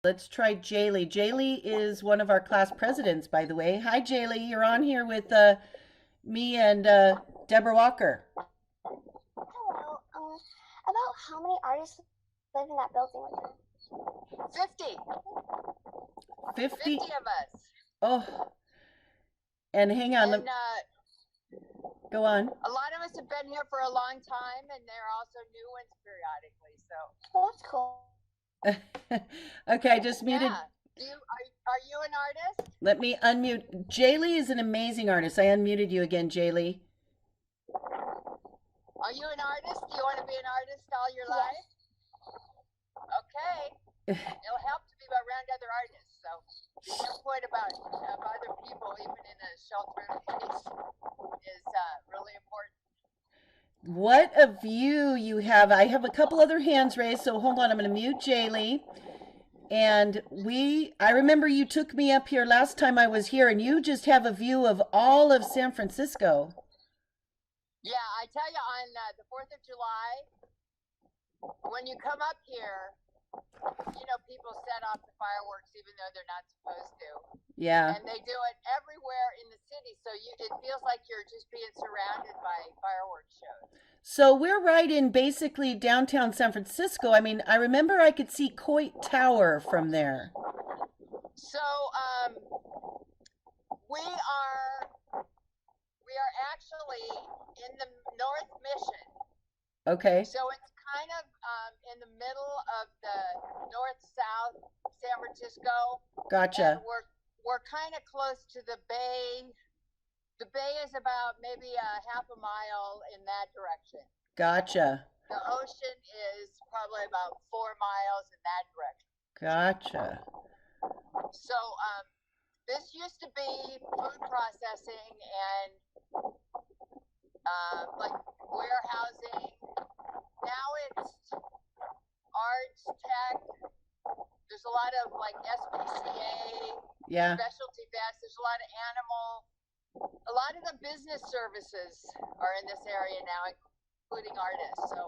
Let's try Jaylee. Jaylee is one of our class presidents, by the way. Hi, Jaylee. You're on here with me and Deborah Walker. Hello. About how many artists live in that building with you? 50. 50? 50 of us. Oh, and hang on. And Go on. a lot of us have been here for a long time, and there are also new ones periodically. So, Well, that's cool. Okay, I just muted. yeah. Are you an artist? Let me unmute. Jaylee is an amazing artist. I unmuted you again, Jaylee. Are you an artist? Do you want to be an artist all your Yes. life? Okay. It'll help to be around other artists. So, the input about other people, even in a shelter in place, is really important. What a view you have. I have a couple other hands raised, so hold on. I'm going to mute Jaylee. And I remember you took me up here last time I was here, and you just have a view of all of San Francisco. Yeah, I tell you, on the 4th of July, when you come up here, people set off the fireworks even though they're not supposed to. Yeah. And they do it everywhere in the city, so it feels like you're just being surrounded by fireworks shows. So we're right in basically downtown San Francisco. I mean, I remember I could see Coit Tower from there. So we are actually in the North Mission. Okay. So it's kind of in the middle of the north-south San Francisco. Gotcha. And we're kind of close to the bay. The bay is about maybe a half a mile in that direction. Gotcha. The ocean is probably about 4 miles in that direction. Gotcha. So this used to be food processing and like warehousing. Now it's arts, tech. There's a lot of like SPCA, Yeah. specialty vets. There's a lot of a lot of the business services are in this area now, including artists. So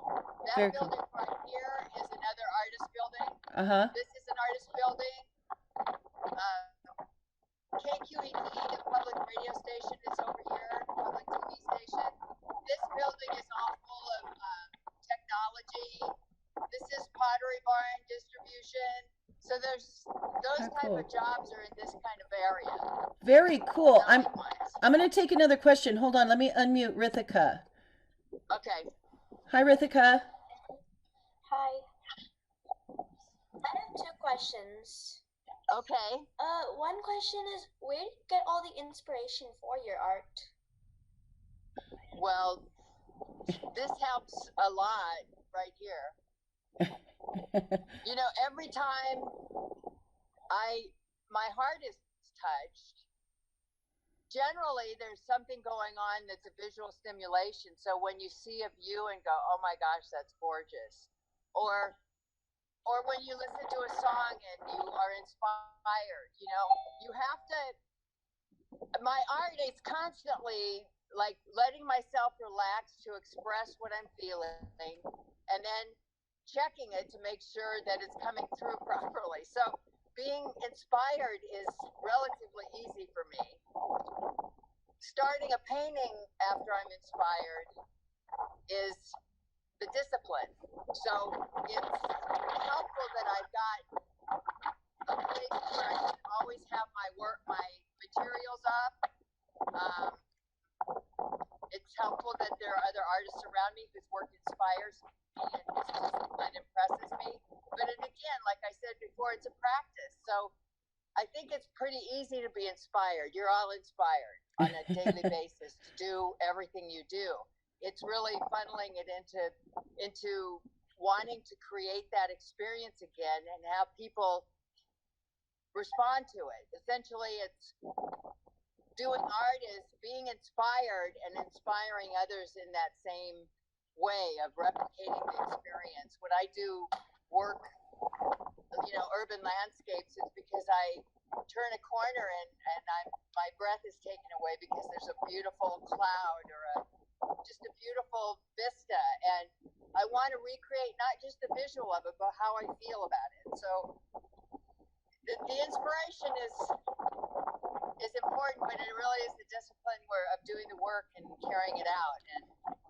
that Very building cool. right here is another artist building. Uh-huh. This is an artist building. KQED, the public radio station, is over here, public TV station. This building is all full of technology. This is Pottery Barn distribution. So there's those type cool. of jobs are in this kind of area. Very cool. Selling-wise. I'm going to take another question. Hold on. Let me unmute Rithika. Okay. Hi, Rithika. Hi. I have two questions. Okay. One question is, where do you get all the inspiration for your art? Well, this helps a lot right here. Every time my heart is touched, generally there's something going on that's a visual stimulation. So when you see a view and go, oh my gosh, that's gorgeous. Or when you listen to a song and you are inspired, you have to, my art is constantly like letting myself relax to express what I'm feeling and then checking it to make sure that it's coming through properly. So being inspired is relatively easy for me. Starting a painting after I'm inspired is the discipline. So it's helpful that I've got a place where I can always have my materials up. It's helpful that there are other artists around me whose work inspires me and whose discipline impresses me. But again, like I said before, it's a practice. So I think it's pretty easy to be inspired. You're all inspired on a daily basis to do everything you do. It's really funneling it into wanting to create that experience again and have people respond to it. Essentially, it's doing art is being inspired and inspiring others in that same way of replicating the experience. When I do work, urban landscapes, it's because I turn a corner and my breath is taken away because there's a beautiful cloud or just a beautiful vista, and I want to recreate not just the visual of it, but how I feel about it. So the inspiration is important, but it really is the discipline of doing the work and carrying it out and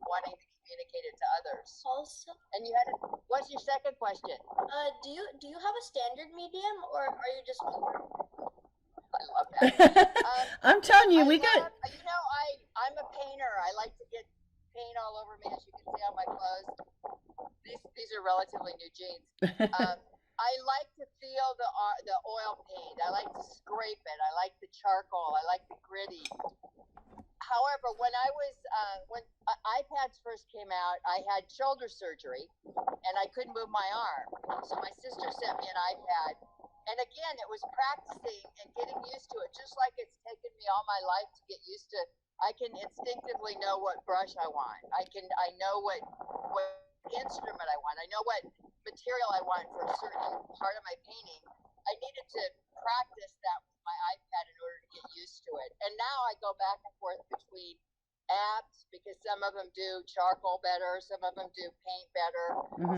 wanting to communicate it to others. Also, And you had what's your second question? do you have a standard medium, or are you just? I love that. I'm telling you, we got. got. You know, I'm a painter. I like to get paint all over me, as you can see on my clothes. These are relatively new jeans. I like to feel the oil paint. I like to scrape it. I like the charcoal. I like the gritty. However, when iPads first came out, I had shoulder surgery, and I couldn't move my arm. So my sister sent me an iPad, and again, it was practicing and getting used to it. Just like it's taken me all my life to get used to. I can instinctively know what brush I want. I know what instrument I want. I know what material I want for a certain part of my painting. I needed to practice that with my iPad in order to get used to it. And now I go back and forth between apps because some of them do charcoal better, some of them do paint better,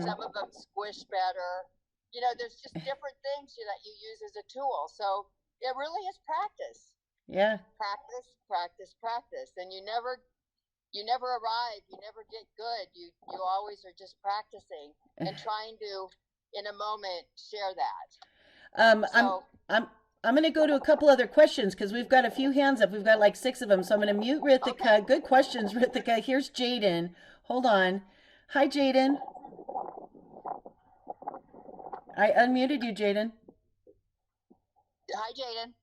some of them squish better. You know, there's just different things that you use as a tool. So it really is practice. Yeah. Practice. And you never arrive, you never get good. You always are just practicing and trying to, in a moment, share that. I'm going to go to a couple other questions because we've got a few hands up. We've got like 6 of them. So I'm going to mute Rithika. Okay. Good questions, Rithika. Here's Jaden. Hold on. Hi, Jaden. I unmuted you, Jaden. Hi, Jaden.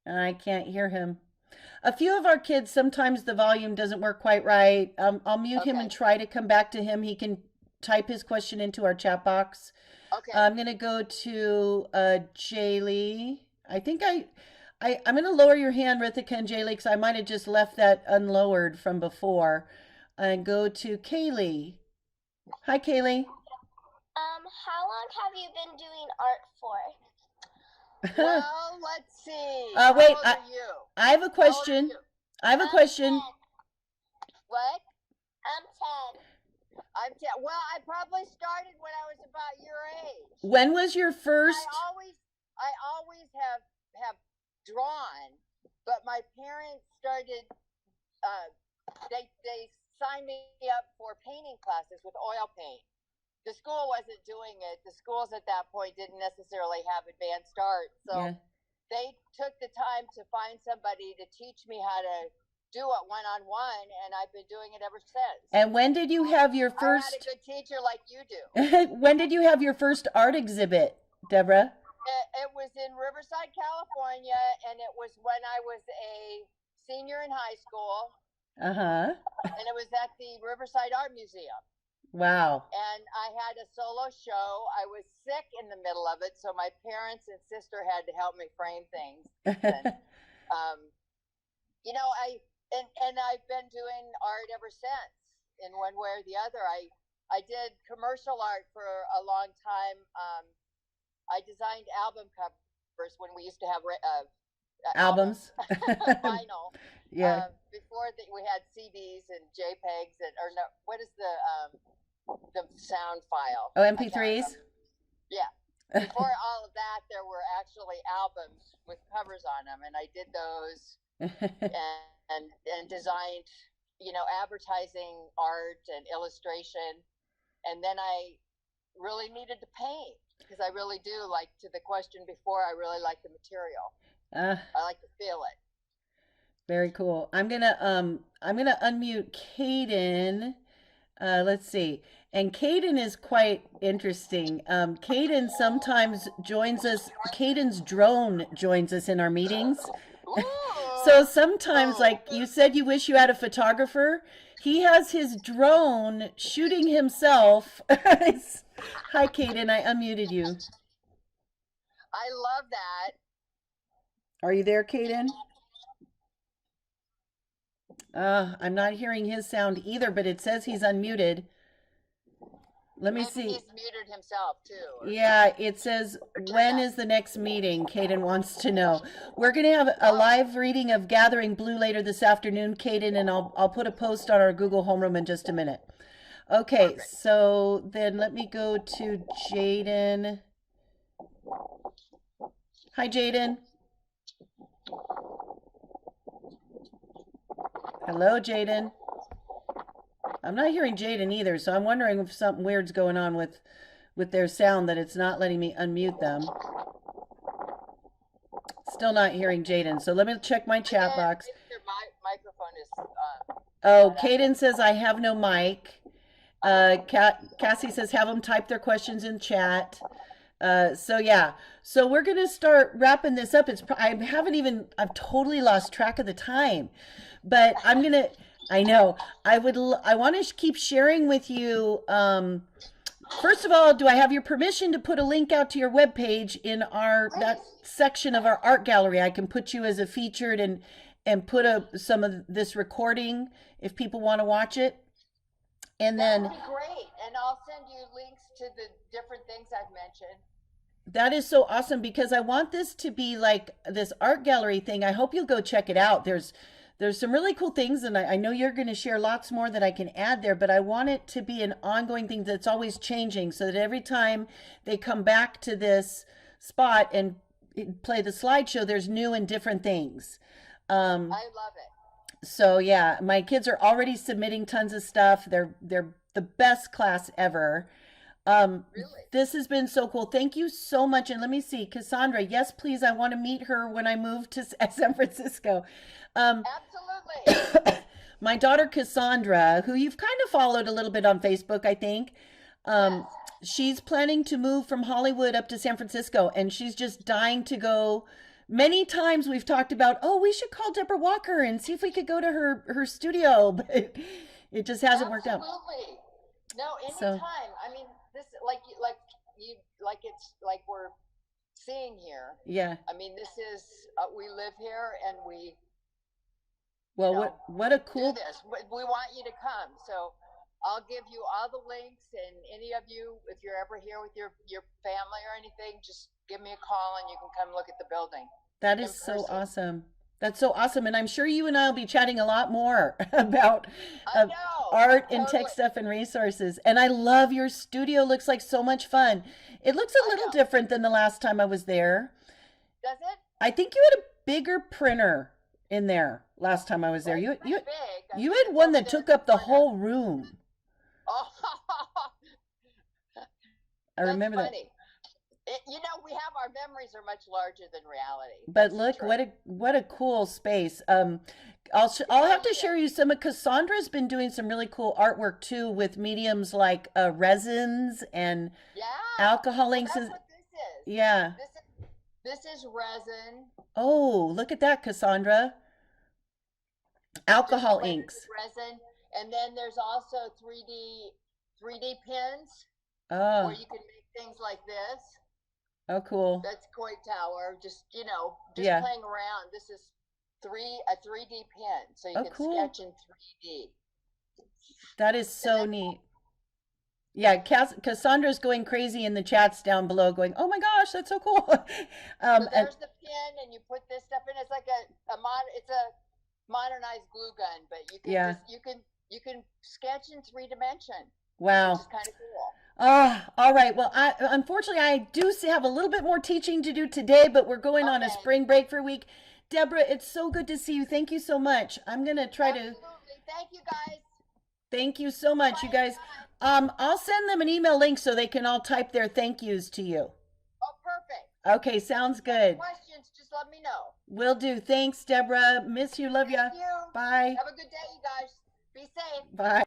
I can't hear him. A few of our kids, sometimes the volume doesn't work quite right. I'll mute him and try to come back to him. He can type his question into our chat box. Okay. I'm going to go to Jaylee. I think I'm going to lower your hand, Rithika and Jaylee, because I might have just left that unlowered from before. And go to Kaylee. Hi, Kaylee. How long have you been doing art for? Well, let's see. Wait, How old are you? I have a question. I have a question. 10. What? I'm 10. I'm 10. Well, I probably started when I was about your age. When was your first? I always have drawn, but my parents started. They signed me up for painting classes with oil paint. The school wasn't doing it. The schools at that point didn't necessarily have advanced art. So they took the time to find somebody to teach me how to do it one-on-one, and I've been doing it ever since. And when did you have your first... I had a good teacher like you do. When did you have your first art exhibit, Debra? It was in Riverside, California, and it was when I was a senior in high school. Uh-huh. And it was at the Riverside Art Museum. Wow. And I had a solo show. I was sick in the middle of it, so my parents and sister had to help me frame things. And, you know, I've been doing art ever since, in one way or the other. I did commercial art for a long time. I designed album covers when we used to have albums, vinyl. Yeah. Before we had CDs and JPEGs or no, what is the sound file? Oh, MP3s? Yeah. Before all of that, there were actually albums with covers on them, and I did those and designed, you know, advertising art and illustration. And then I really needed to paint because I really do, like to the question before, I really like the material. I like to feel it. Very cool. I'm gonna unmute Caden. Let's see. And Caden is quite interesting. Caden sometimes joins us. Caden's drone joins us in our meetings. So sometimes, like you said, you wish you had a photographer. He has his drone shooting himself. Hi, Caden. I unmuted you. I love that. Are you there, Caden? I'm not hearing his sound either, but it says he's unmuted. Let me see. He's muted himself too. Yeah, it says, when is the next meeting? Caden wants to know. We're going to have a live reading of Gathering Blue later this afternoon, Caden, and I'll put a post on our Google Homeroom in just a minute. Okay, perfect. So then let me go to Jaden. Hi, Jaden. Hello, Jaden. I'm not hearing Jaden either, so I'm wondering if something weird's going on with their sound that it's not letting me unmute them. Still not hearing Jaden, so let me check my chat box. Your microphone is. Oh, Kaden says I have no mic. Cassie says have them type their questions in chat. So yeah, so we're gonna start wrapping this up. I've totally lost track of the time, but I know, I want to keep sharing with you. First of all, do I have your permission to put a link out to your webpage in that section of our art gallery? I can put you as a featured and put some of this recording if people want to watch it. And that then would be great, and I'll send you links to the different things I've mentioned. That is so awesome because I want this to be like this art gallery thing. I hope you'll go check it out. There's some really cool things, and I know you're going to share lots more that I can add there, but I want it to be an ongoing thing that's always changing so that every time they come back to this spot and play the slideshow, there's new and different things. I love it. So yeah, my kids are already submitting tons of stuff. They're the best class ever. Really? This has been so cool. Thank you so much. And let me see, Cassandra, yes, please. I want to meet her when I move to San Francisco. Absolutely. My daughter, Cassandra, who you've kind of followed a little bit on Facebook, I think. Yes. She's planning to move from Hollywood up to San Francisco, and she's just dying to go. Many times we've talked about, oh, we should call Debra Walker and see if we could go to her studio, but it just hasn't worked out. Absolutely. No, anytime. So, I mean, this it's like we're seeing here. yeah. I mean, this is we live here, and we Well, what a do cool. this. We want you to come, so I'll give you all the links, and any of you, if you're ever here with your family or anything, just give me a call, and you can come look at the building. That is so awesome. That's so awesome. And I'm sure you and I will be chatting a lot more about art and tech stuff and resources. And I love your studio. Looks like so much fun. It looks a little different than the last time I was there. Does it? I think you had a bigger printer in there last time I was there. You had one that took up the whole room. Oh, I remember that. We have our memories are much larger than reality. But look, what a cool space. I'll have to share you some of Cassandra's been doing some really cool artwork too with mediums like resins and alcohol inks. That's what this is. Yeah. This is resin. Oh, look at that, Cassandra. Alcohol inks. Resin, and then there's also 3D pins. Oh. Where you can make things like this. Oh, cool. That's Koi Tower. Just yeah. Playing around. This is a 3D pin, so you can sketch in 3D. That is so neat. Yeah, Cassandra's going crazy in the chats down below, going, "Oh my gosh, that's so cool!" So there's the pin, and you put this stuff in. It's like it's a modernized glue gun, but you can you can sketch in 3 dimensions. Wow. Which is kind of cool. Oh, all right. Well, unfortunately, I do have a little bit more teaching to do today, but we're going on a spring break for a week. Debra, it's so good to see you. Thank you so much. I'm going to try to. Thank you, guys. Thank you so much, you guys. I'll send them an email link so they can all type their thank yous to you. Oh, perfect. Okay, sounds good. Questions, just let me know. Will do. Thanks, Debra. Miss you. Love ya. Thank you. Bye. Have a good day, you guys. Be safe. Bye.